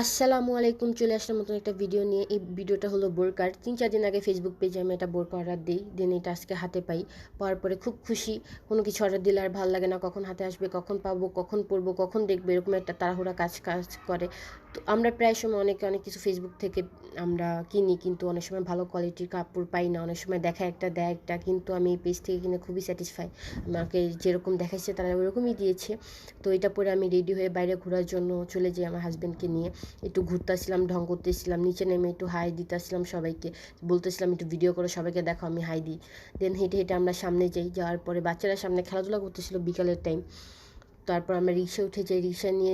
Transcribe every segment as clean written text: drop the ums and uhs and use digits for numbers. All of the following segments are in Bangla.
আসসালামু আলাইকুম, চলে আসলাম নতুন একটা ভিডিও নিয়ে। এই ভিডিওটা হলো বোরকার। 3-4 দিন আগে ফেসবুক পেজে আমি একটা বোরকা অর্ডার দিই, দেন এটা আজকে হাতে পাই। পাওয়ার পরে খুব খুশি। কোনো কিছু অর্ডার দিলে আর ভালো লাগে না, কখন হাতে আসবে, কখন পাবো, কখন পরবো, কখন দেখবো, এরকম একটা তাড়াহুড়া কাজ কাজ করে। তো আমরা প্রায় সময় অনেক কিছু ফেসবুক থেকে আমরা কিনি, কিন্তু অনেক সময় ভালো কোয়ালিটির কাপড় পাই না। অনেক সময় দেখা একটা দেয় একটা, কিন্তু আমি এই পেজ থেকে কিনে খুবই স্যাটিসফাই। আমাকে যেরকম দেখাচ্ছে তারা ওরকমই দিয়েছে। তো এটা পরে আমি রেডি হয়ে বাইরে ঘোরার জন্য চলে যাই আমার হাজব্যান্ডকে নিয়ে। একটু ঘুরতেছিলাম, ঢং করতেছিলাম, নিচে নেমে একটু হাই দিতেছিলাম সবাইকে, বলতেছিলাম একটু ভিডিও করে সবাইকে দেখো আমি হাই দিই। দেন হেঁটে হেঁটে আমরা সামনে যাই, যাওয়ার পরে বাচ্চারা সামনে খেলাধুলা করতেছিল বিকালের টাইম। তারপর আমরা রিক্সা উঠে যাই, রিক্সা নিয়ে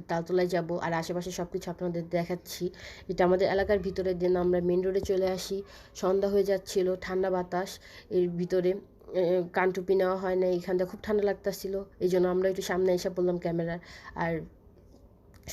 তালতলায় যাব, আর আশেপাশে সব কিছু আপনাদের দেখাচ্ছি। এটা আমাদের এলাকার ভিতরে। দেন আমরা মেন রোডে চলে আসি। সন্ধ্যা হয়ে যাচ্ছিল, ঠান্ডা বাতাস এর ভিতরে। কান টুপি নেওয়া হয় না, এখানটা খুব ঠান্ডা লাগতেছিল, এই জন্য আমরা একটু সামনে এসে পড়লাম ক্যামেরার। আর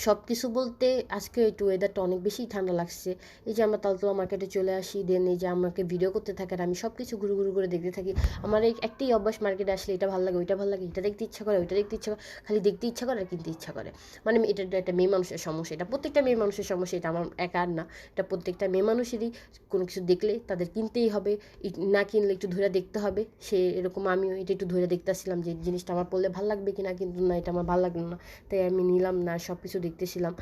সব কিছু বলতে আজকে একটু ওয়েদারটা অনেক বেশি ঠান্ডা লাগছে। এই যে আমরা তালতলা মার্কেটে চলে আসি, দেন এই যে আমাকে ভিডিও করতে থাকে আর আমি সব কিছু ঘুরু ঘুরু করে দেখতে থাকি। আমার এই একটাই অভ্যাস, মার্কেটে আসলে এটা ভালো লাগে, ওইটা ভালো লাগে, এটা দেখতে ইচ্ছা করে, ওইটা দেখতে ইচ্ছা করে, খালি দেখতে ইচ্ছা করে আর কিনতে ইচ্ছা করে। মানে এটা একটা মেয়ে মানুষের সমস্যা, এটা প্রত্যেকটা মেয়ে মানুষের সমস্যা, এটা আমার একার না। এটা প্রত্যেকটা মেয়ে মানুষেরই। কোনো কিছু দেখলে তাদের কিনতেই হবে, না কিনলে একটু ধরে দেখতে হবে। সে এরকম আমিও এটা একটু ধরে দেখতেছিলাম যে জিনিসটা আমার পড়লে ভালো লাগবে কিনা, কিন্তু না, এটা আমার ভালো লাগলো না, তাই আমি নিলাম না। সব কিছু দেখতেছিলাম,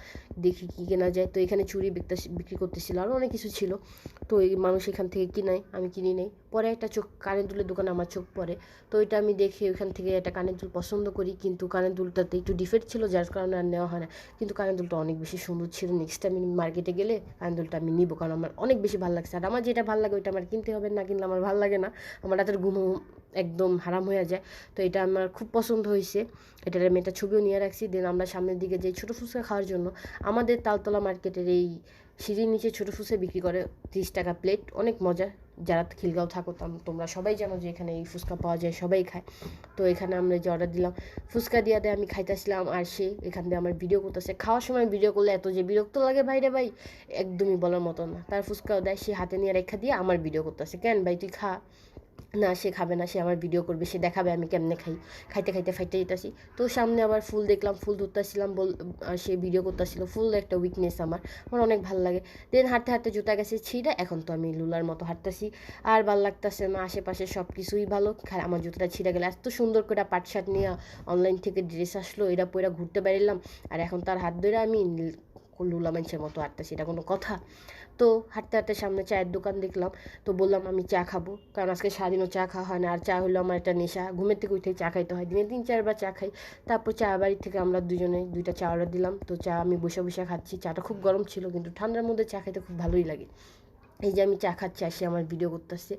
দেখি কী কেনা যায়। তো এখানে চুড়ি বিক্রি করতেছিল, আরও অনেক কিছু ছিল। তো এই মানুষ এখান থেকে কিনাই, আমি কিনি নেই। পরে একটা কানের দুলের দোকানে আমার চোখ পড়ে, তো এটা আমি দেখে ওইখান থেকে একটা কানের দুল পছন্দ করি, কিন্তু কানের দুলটাতে একটু ডিফেক্ট ছিল, যার কারণে আর নেওয়া হয় না। কিন্তু কানের দুলটা অনেক বেশি সুন্দর ছিল। নেক্সট টাইম আমি মার্কেটে গেলে কানের দুলটা আমি নিবো, কারণ আমার অনেক বেশি ভালো লাগছে। আর আমার যেটা ভালো লাগে ওইটা আমার কিনতে হবে, না কিনলে আমার ভালো লাগে না। আমার রাতের ঘুম একদম হারাম হয়ে যায়। তো এটা আমার খুব পছন্দ হয়েছে, এটার আমি একটা ছবিও নিয়ে রাখছি। দেন আমরা সামনের দিকে যাই ছোটো ফুচকা খাওয়ার জন্য। আমাদের তালতলা মার্কেটের এই সিঁড়ির নিচে ছোটো ফুচকা বিক্রি করে 30 টাকা প্লেট, অনেক মজা। যারা খিলগাঁও থাকো তোমরা সবাই জানো যে এখানে এই ফুচকা পাওয়া যায়, সবাই খায়। তো এখানে আমরা যে অর্ডার দিলাম, ফুচকা দিয়ে আমি খাইতেছিলাম, আর সে এখান দিয়ে আমার ভিডিও করতেছে। খাওয়ার সময় ভিডিও করলে এত যে বিরক্ত লাগে ভাইরে ভাই, একদমই বলার মতো না। তার ফুচকাও দেয়, সে হাতে নিয়ে রেখা দিয়ে আমার ভিডিও করতেছে। কেন ভাই তুই খা। না, সে খাবে না, সে আমার ভিডিও করবে, সে দেখাবে আমি কেমনে খাই। খাইতে খাইতে ফাইটে যেতেছি। তো সামনে আবার ফুল দেখলাম, ফুল ধরতেছিলাম, আর সে ভিডিও করতেছিল। ফুল একটা উইকনেস আমার, আমার অনেক ভালো লাগে। দেন হাঁটতে হাঁটতে জুতা গেছে ছিঁড়া, এখন তো আমি লুলার মতো হাঁটতেছি, আর ভাল লাগতেছে না। আশেপাশে সব কিছুই ভালো, আমার জুতাটা ছিঁড়ে গেলে। এত সুন্দর করে পাট শার্ট নিয়ে অনলাইন থেকে ড্রেস আসলো, এরা পরে ঘুরতে বেরিলাম, আর এখন তার হাত ধরে আমি লুলা মানুষের মতো হাঁটতেছি, এটা কোনো কথা? তো হাঁটতে হাঁটতে সামনে চায়ের দোকান দেখলাম, তো বললাম আমি চা খাবো, কারণ আজকে সারাদিনও চা খাওয়া হয় না, আর চা হলো আমার একটা নেশা। ঘুমের থেকে উঠে চা খাইতে হয়, দিনে 3-4 বার চা খাই। তারপর চা বাড়ির থেকে আমরা দুজনে 2টা চা অর্ডার দিলাম। তো চা আমি বসে বসে খাচ্ছি, চাটা খুব গরম ছিল, কিন্তু ঠান্ডার মধ্যে চা খাইতে খুব ভালোই লাগে। এই যে আমি চা খাচ্ছি, আসে আমার ভিডিও করতেছে।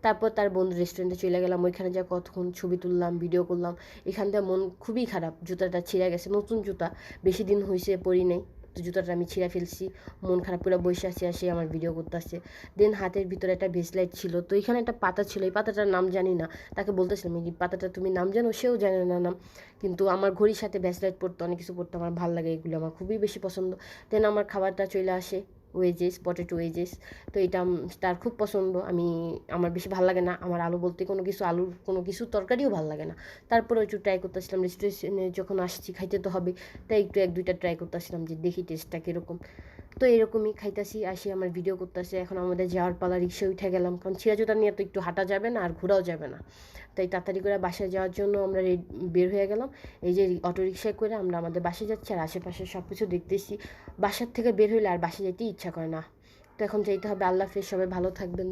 তারপর তার বন্ধু রেস্টুরেন্টে চলে গেলাম, ওইখানে যা কতক্ষণ ছবি তুললাম, ভিডিও করলাম। এখান থেকে মন খুবই খারাপ, জুতাটা ছিঁড়ে গেছে, নতুন জুতা, বেশি দিন হয়েছে পরি নাই। তো জুতাটা আমি ছিঁড়ে ফেলছি, মন খারাপ করে বসে আছি, আসে আমার ভিডিও করতেছে। দেন হাতের ভিতরে একটা ভেসলাইট ছিল, তো এখানে একটা পাতা ছিল, এই পাতাটার নাম জানি না। তাকে বলতেছিলাম এই পাতাটা তুমি নাম জানো, সেও জানে না নাম। কিন্তু আমার ঘড়ির সাথে ভেসলাইট পড়তে, অনেক কিছু পড়তে আমার ভালো লাগে, এগুলো আমার খুবই বেশি পছন্দ। দেন আমার খাবারটা চলে আসে, ওয়েজেস, পটেটো ওয়েজেস। তো এটা তার খুব পছন্দ। আমার বেশি ভালো লাগে না, আমার আলু বলতে আলুর কোনো কিছু তরকারিও ভালো লাগে না। তারপরে একটু ট্রাই করতেছিলাম, রেস্টুরেন্টে যখন আসছি খাইতে তো হবে, তাই একটু 1-2টা ট্রাই করতেছিলাম যে দেখি টেস্টটা কীরকম। তো এরকমই খাইতাছি, আসি আমার ভিডিও করতেছে। এখন আমাদের যাওয়ার পালা, রিক্সা উঠে গেলাম, কারণ ছিঁড়া জুতা নিয়ে তো একটু হাঁটা যাবে না আর ঘোরাও যাবে না। তাই তাড়াতাড়ি করে বাসায় যাওয়ার জন্য আমরা বের হয়ে গেলাম। এই যে অটো রিক্সায় করে আমরা আমাদের বাসায় যাচ্ছি, আর আশেপাশে সব কিছু দেখতেছি। বাসার থেকে বের হইলে আর বাসায় যেতেই ইচ্ছা করে না। তো এখন যেতে হবে। আল্লাহ হাফেজ, সবাই ভালো থাকবেন।